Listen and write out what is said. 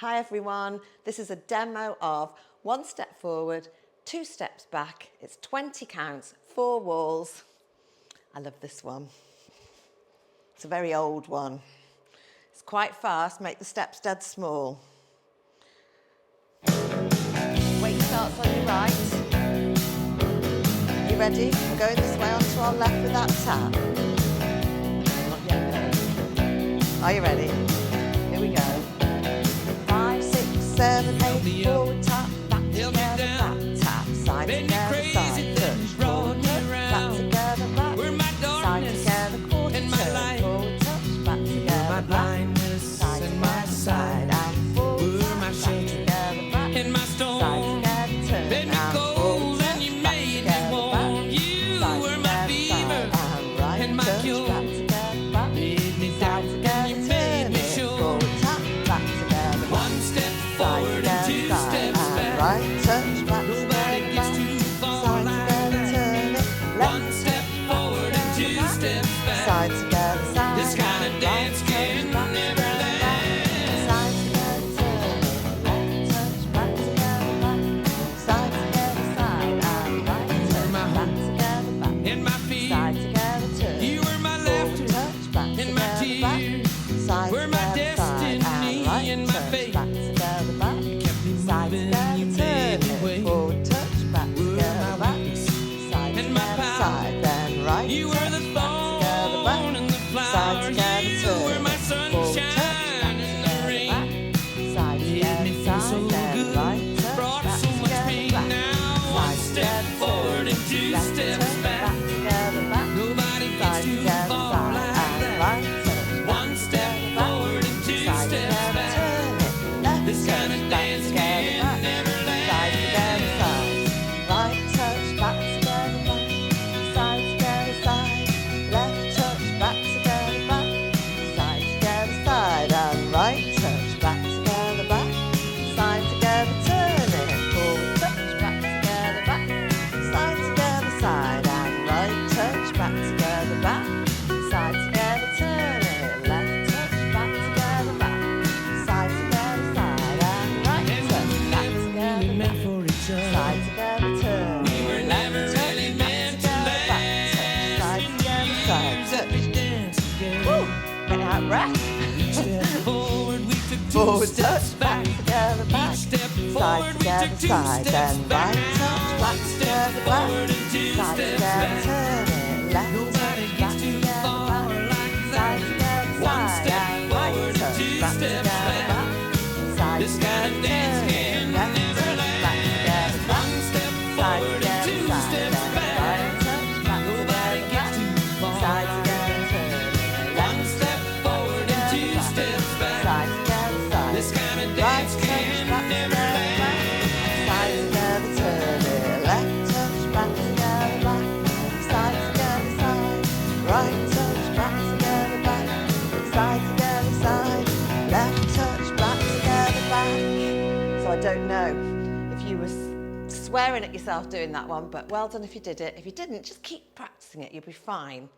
Hi everyone, this is a demo of 1 step forward, 2 steps back. It's 20 counts, 4 walls. I love this one. It's a very old one. It's quite fast, make the steps dead small. Weight starts on your right. You ready? We're going this way onto our left with that tap. Not yet, no. Are you ready? Here we go. 5, 6, 7, 8, forward tap, back together, back tap, side together, side, touch, forward touch, back together, back, side together, quarter turn, forward touch, back together, back, side together, side, and forward touch, back together, back, side together, turn, and forward touch, back together, back, side together, side, and right, touch, back together, back, side together, turn it, forward tap, back together, back, side together, side, and right, touch, back together, back, side together, turn it, left, step forward and 2 steps back, side together, side, this kind of dance can never last, side together, turn it, left, touch, back together, back, side together, side, and right, touch, back together, back, in my feet, side together, turn, you were my left, touch, back together, back, side together, side, and right, touch, back together, back, side together, turn it, forward touch, back together, back, side together, side, then right, you were the thorn and the flower, side together, turn, were my sunshine in the rain, side together, side, then right, touch, brought so much pain now, 1 step forward and 2 steps back, together, back, nobody gets too far like that, 1 step forward and 2 steps back, this kind of dance can never last. Side together, side, right touch, back together, back, side together, side, left touch, back together, back, side together, side, and right touch, back together, back, side together, turn it, forward touch, back together, back, side together, side, and right touch, back together, back, side together, turn it, left touch, back together, back, side together, side, and right touch, back together, back, side together, turn it, left touch, back together, back, touch, side together, side, touch. Woo! Getting out of breath. Forward touch, back together, back, side together, side, then right touch, back together, back, side together, turn it, left touch, back together, back, side together, side, and right touch, back together, back, side together, turn it, left touch, back together, back, side together, side, then right touch, back together, back, side together, turn it, left step forward and 2 steps back, side together, side, this kind of dance can never last, side together, turn it, left touch, back together, back, side together, side, right touch, back together, back, side together, side, left touch, back together, back. So I don't know if you were swearing at yourself doing that one, but well done if you did it. If you didn't, just keep practicing it, you'll be fine.